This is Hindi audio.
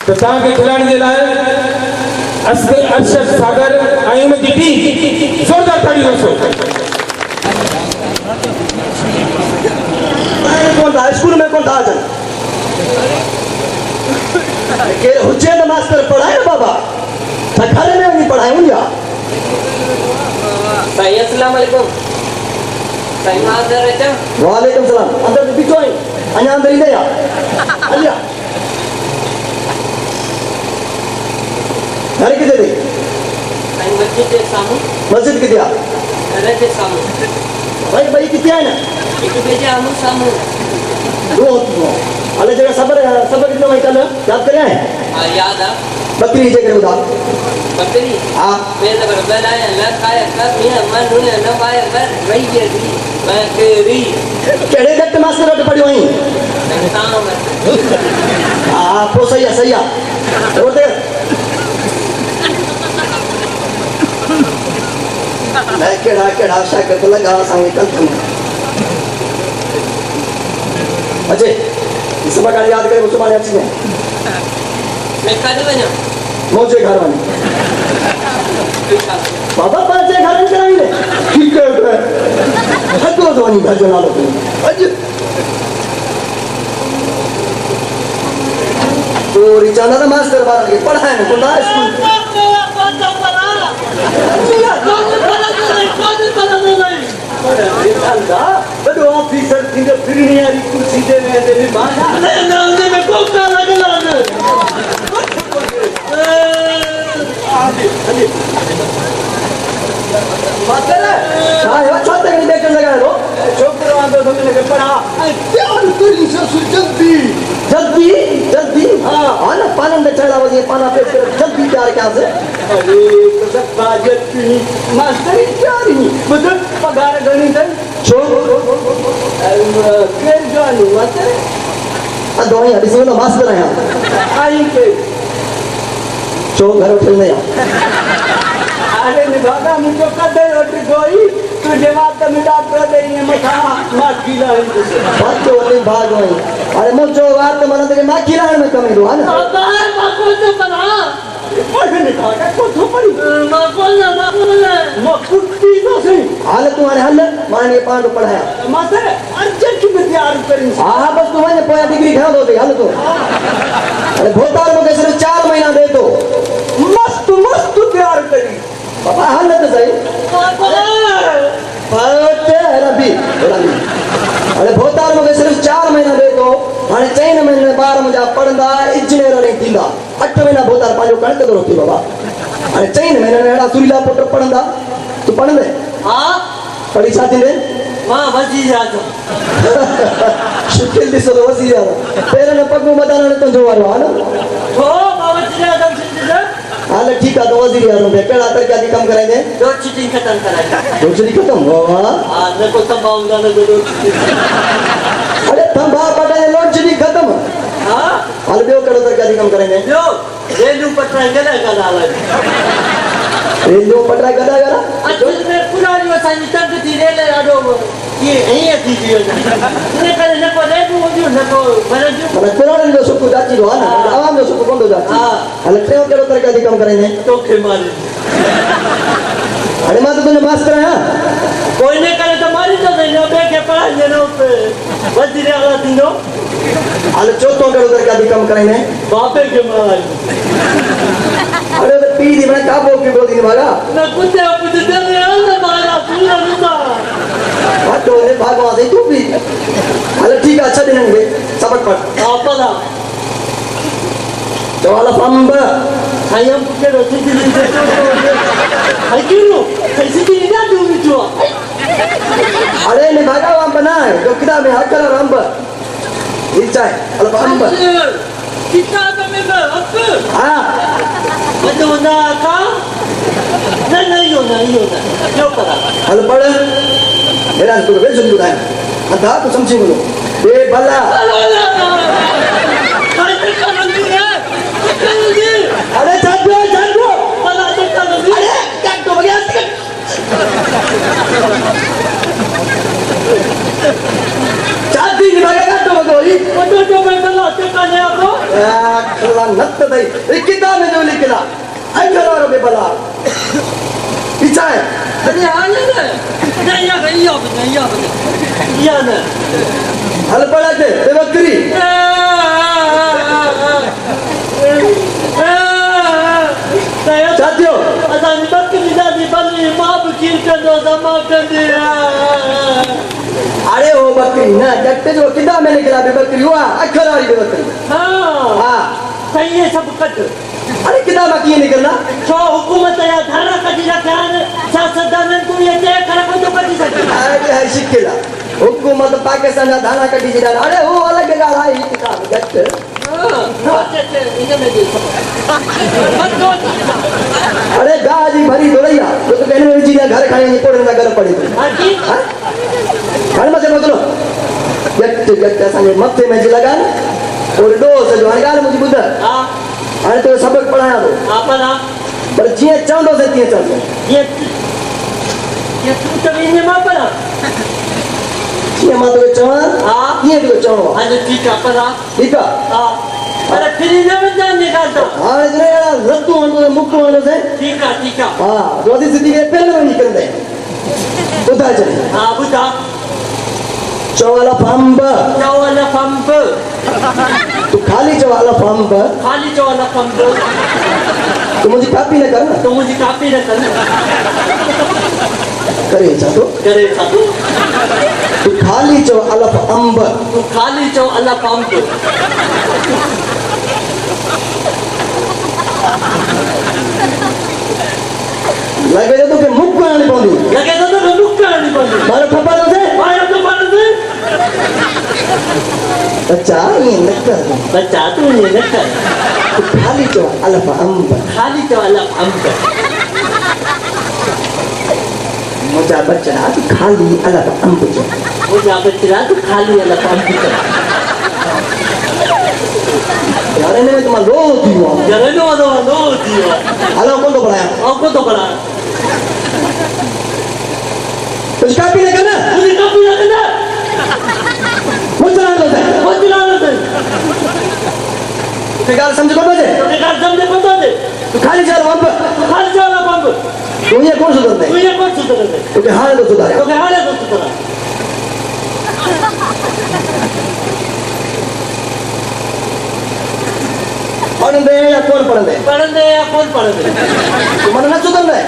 तो तव्हांखे खिलाइण जे लाइ अरशद सागर ऐं उन जी टीम ज़ोरदार ताड़ियूं वठो। स्कूल में कौन था अचनि के हुजे त मास्टर पढ़ाए बाबा त घर में वञी पढ़ायूं या साईं अस्सलाम वालेकुम। साईं मां अंदर अचां? वालेकुम सलाम। अंदर बीठो आहीं अञा अंदर ईंदे या हलिया घर किथे अथई? साईं मस्जिद जे साम्हूं। मस्जिद किथे आहे? घर जे साम्हूं। भाई ॿई किथे आहिनि? हिक ॿिए जे आम्हूं साम्हूं। हले जेका सबक ॾिनो वई कल्ह यादि करे आहीं? हा यादि आहे। बकरी जे करे ॿुधा बकरी हा ॿिए दफ़े ॿुधाए न खाए कर मीअं मन हुन न पाए कर वही थी बकरी। कहिड़े घटि मास्टर वटि पढ़ियो आहीं? हा पोइ सही आहे कहिड़ा कहिड़ा शागिर्द लॻा असांखे कंठ में अचे सबक यादि करे सुभाणे अची वञे। मैं काॾे वञां? मुंहिंजे घर वञी बाबा पंहिंजे घर में कराईंदे ठीकु आहे थको थो वञी घर जो नालो अॼु चोरी चवंदा त मास्टर ॿारनि खे पढ़ाइनि कोन था स्कूल वॾो ऑफिसर थींदो फिरणी वारी कुर्सी ते वेहंदे छोकिरो आंदो पढ़ा जल्दी जल्दी हा न पाननि में चढ़ा वञे पाना पेश करे जल्दी तयारु कयासीं। मास्टर तयारी ॿुध पघार घणी अथई छो केरु ॻाल्हि मास्टर अधो आई ॾिसी वञो मास्टर आहियां आई केरु छो घर वठल न अरे निभागा मुंहिंजो कॾहिं वटि गोई तुंहिंजे वात में ॾाढो ॾेई मथां माखी लाहिण भाग आई अरे मुंहिंजो वात माना त माखी लाहिण में कमु ईंदो आहे न हाल तूं हाणे हल मां हिन खे पाण पढ़ायां मास्टर अर्जेंट में तयारु करी हा हा बसि तूं वञ पोयां डिग्री खणंदो अथई हल तूं अरे भोपाल मूंखे सिर्फ़ु 4 महीना ॾे थो मस्त मस्त तयारु करी बाबा हल त सही अरे भोपाल मूंखे सिर्फ़ु 4 महीना ॾे थो हाणे 4 महीने में ॿार मुंहिंजा पढ़ंदा इंजीनियर नहीं थींदा 8 महीना भोपाल पंहिंजो कणिक थो रोटी बाबा हाणे 4 महीने में अहिड़ा सुरीला पुट पढ़ंदा तूं पढ़ंदे हा पढ़ी छा थींदे मां वज़ीर आज़म शिकिल ॾिसो त वज़ीर आज़म पेरनि में पगूं मदान तुंहिंजो वारो आहे न छो मां वज़ीर आज़म हाल ठीकु आहे त वज़ीर आज़म थे कहिड़ा तरक़ियाती कमु कराईंदे रोटी ख़तमु कराए रोटी ख़तमु वाह हा न को तंबाकू न को रोटी अरे तंबा पटाए लोटड़ी ख़तमु हा हाल ॿियो कहिड़ो तरक़ियाती कमु कराईंदे ॿियो रेलू पटराए गॾा गॾा रेलू पटराए गॾा गॾा अचल में पुराणी असांजी तंग थी रेल ॾाढो हीअं थी वियो इन करे न को रेलू हुजियूं न को भरजियूं माना पुराणनि जो सुख जाची थो आहे न आवाम जो सुख कोन थो जाची हा हाल टियों कहिड़ो तरक़ियाती कमु कराईंदे तोखे मारे हाणे मां त तुंहिंजो मास्टर आहियां कोई न करे त मारींदो न ॿिए खे पढ़ाईंदे न वज़ीर आला थींदो हाल चोथों कहिड़ो तरक़ियाती कमु कराईंदे बापे खे माराईंदो अरे त पीउ जी माना काबो किबो थींदी भागा न कुते कुते दे न मारा पूरा नुमा वाटो ने भागवा दे तू भी हाल ठीक है अच्छा देंगे सबक पढ़ आपला तो वाला पंब सायम के रोटी दी दे तो आई क्यों कैसे दी ना दू बिचो अरे ने भागा वहां बनाए तो किताब में हक कलर अंब नीचा है अल पंब किताब में अंब हां बतो ना का नहीं होना क्यों करा अल पढ़ मेरा तो वे सुन बुलाए अदा तो समझी बोलो ए भला अरे जाओ भला तो कर अरे क्या तो बगैर चादी की लगेगा तो बगोई वो तो मैं भला तो कर आपको खला नत नहीं किताब में जो लिखला अखरा रो बेबला पीछा है अरे हाल है नहीं या या ना हल पड़ा के बेवकरी साथियों असां बकरी दादी बली मां कीर कंदो जमा कंदी अरे वो बकरी ना जट्टे जो किताब में लिखला बेवकरी हुआ अखरा वाली बेवकरी हां हां सही है सब कट अरे किताब में की निकलना छो हुकूमत या धारा कढी रखिया सियासतदाननि तूं ये तय कर को तो कढी सके अरे है शिकिला हुकूमत पाकिस्तान का धारा कटी जी अरे वो अलग गाल आई किताब जट अरे गाजी भरी दोड़ैया तो कहने में जी घर खाने नहीं पड़े ना घर पड़ी घर में से बदलो जट जट संगे मथे में जी लगा और दो से जो गाल मुझे बुझ हां अरे तो सबक पढ़ाया तो आपना पर जिए चांदो से तिए चलते ये तू तो इने मां पड़ा जिए मां तो चवन हां ये तो चवन आज ठीक है पड़ा ठीक है हां अरे फिर न वंजा निकालतो हां इतने रत्तू हंडो मुक्को हंडो से ठीक है हां रोदी सिद्धि के पहले में निकलते बुधा चले हां बुधा चवाला पंप तू खाली चवाला पंप तो मुझे कॉपी न करना करे तो तू खाली चो अलफ अंब लगे तो के मुख करनी पड़ी मारो ठप्पा तो से बच्चा ये न कर तू खाली चो अलफ अंब मुझा बच्चा तू खाली अलफ अंब यार ने तुम लो दियो हेलो कौन तो पढ़ाया कुछ कॉपी नहीं करना मुझे गाल समझ को दे तू खाली चल पंप तू ये कौन सुधरते तू हाल तो सुधारे पढ़ंदे या कौन पढ़ंदे तू मन न सुधरने